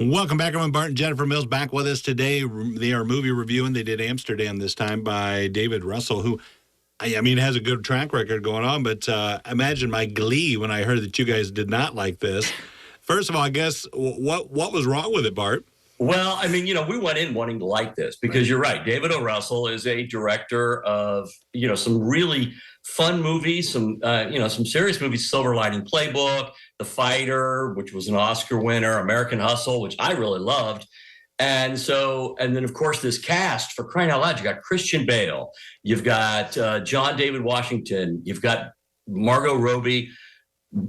Welcome back. I'm Bart and Jennifer Mills back with us today. They are movie reviewing. They did Amsterdam this time by David Russell, who, I mean, has a good track record going on. But imagine my glee when I heard that you guys did not like this. First of all, I guess, what was wrong with it, Bart? Well, I mean, we went in wanting to like this because you're right. David O. Russell is a director of, some really fun movies, some serious movies, Silver Lining Playbook, The Fighter, which was an Oscar winner, American Hustle, which I really loved. And then, of course, this cast, for crying out loud, you got Christian Bale, you've got John David Washington, you've got Margot Robbie,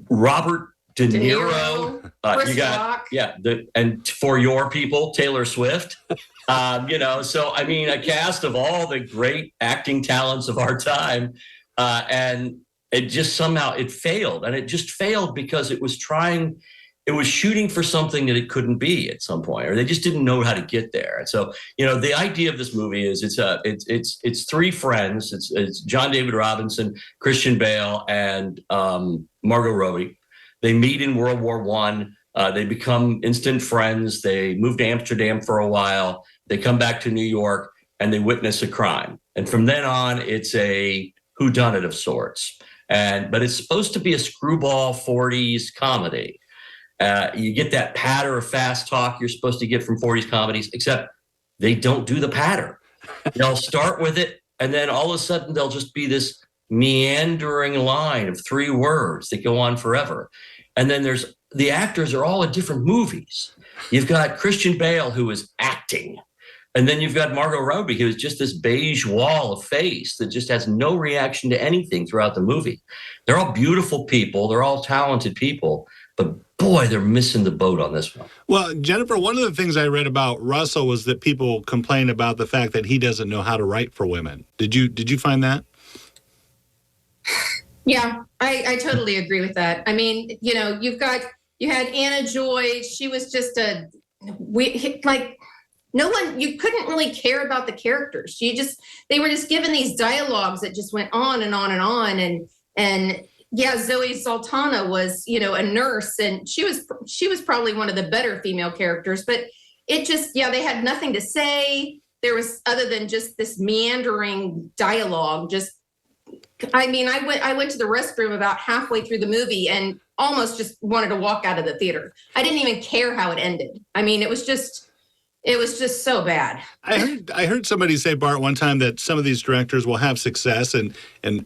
Robert De Niro, you got Rock. And for your people, Taylor Swift. So I mean, a cast of all the great acting talents of our time, and it just somehow it failed, and it just failed because it was shooting for something that it couldn't be at some point, or they just didn't know how to get there. And so, the idea of this movie is it's three friends. It's John David Robinson, Christian Bale, and Margot Robbie. They meet in World War I. They become instant friends. They move to Amsterdam for a while. They come back to New York and they witness a crime. And from then on, it's a whodunit of sorts. But it's supposed to be a screwball 40s comedy. You get that patter of fast talk you're supposed to get from 40s comedies, except they don't do the patter. They'll start with it, and then all of a sudden there'll just be this meandering line of 3 words that go on forever. And then there's the actors are all in different movies. You've got Christian Bale, who is acting. And then you've got Margot Robbie, who is just this beige wall of face that just has no reaction to anything throughout the movie. They're all beautiful people. They're all talented people. But boy, they're missing the boat on this one. Well, Jennifer, one of the things I read about Russell was that people complain about the fact that he doesn't know how to write for women. Did you find that? Yeah, I totally agree with that. I mean, you had Anna Joy. She was just no one, you couldn't really care about the characters. They were just given these dialogues that just went on and on and on. And yeah, Zoe Sultana was, a nurse, and she was probably one of the better female characters, but they had nothing to say. There was, other than just this meandering dialogue, I went to the restroom about halfway through the movie and almost just wanted to walk out of the theater. I didn't even care how it ended. I mean, it was just so bad. I heard somebody say, Bart, one time that some of these directors will have success, and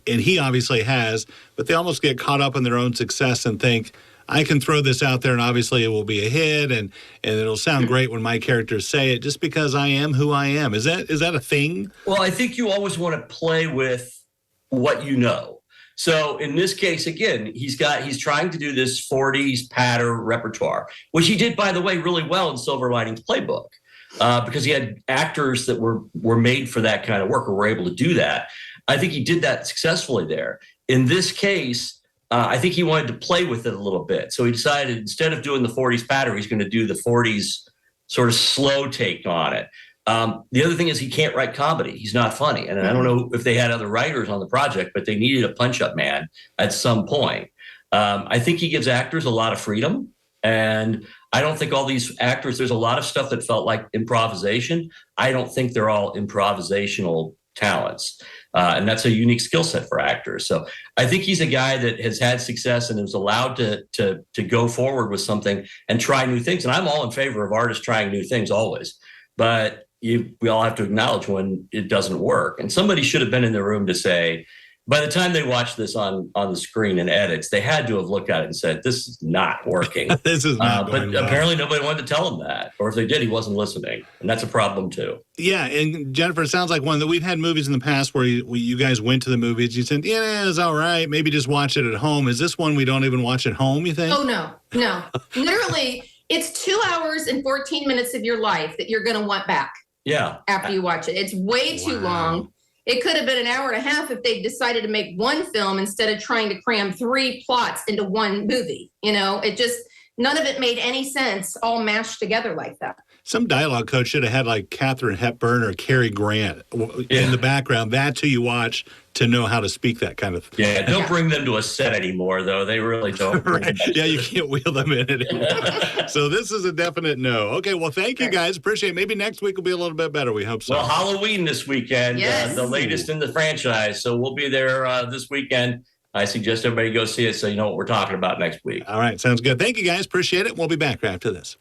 he obviously has, but they almost get caught up in their own success and think, I can throw this out there and obviously it will be a hit and it'll sound great when my characters say it, just because I am who I am. Is that a thing? Well, I think you always want to play with what you know. So in this case, again, he's trying to do this 40s patter repertoire, which he did, by the way, really well in Silver Linings Playbook, because he had actors that were made for that kind of work, or were able to do that. I think he did that successfully there. In this case, I think he wanted to play with it a little bit. So he decided, instead of doing the 40s patter, he's going to do the 40s sort of slow take on it. The other thing is, he can't write comedy. He's not funny. And I don't know if they had other writers on the project, but they needed a punch-up man at some point. I think he gives actors a lot of freedom. And I don't think all these actors, there's a lot of stuff that felt like improvisation. I don't think they're all improvisational talents. And that's a unique skill set for actors. So I think he's a guy that has had success and is allowed to go forward with something and try new things. And I'm all in favor of artists trying new things always. But we all have to acknowledge when it doesn't work. And somebody should have been in the room to say, by the time they watched this on the screen and edits, they had to have looked at it and said, this is not working. This is not But apparently nobody wanted to tell him that. Or if they did, he wasn't listening. And that's a problem too. Yeah, and Jennifer, it sounds like one that we've had movies in the past where you guys went to the movies. You said, yeah, it's all right. Maybe just watch it at home. Is this one we don't even watch at home, you think? Oh, no. Literally, it's 2 hours and 14 minutes of your life that you're going to want back. Yeah. After you watch it. It's way too long. It could have been an hour and a half if they decided to make one film instead of trying to cram 3 plots into one movie. None of it made any sense all mashed together like that. some dialogue coach should have had like Katharine Hepburn or Cary Grant in the background. That's who you watch to know how to speak that kind of thing. Yeah, don't bring them to a set anymore, though. They really don't. Right. Yeah, you can't wheel them in anymore. So this is a definite no. Okay, well, thank you guys. Appreciate it. Maybe next week will be a little bit better. We hope so. Well, Halloween this weekend, Yes. the latest in the franchise. So we'll be there this weekend. I suggest everybody go see it so you know what we're talking about next week. All right, sounds good. Thank you guys. Appreciate it. We'll be back after this.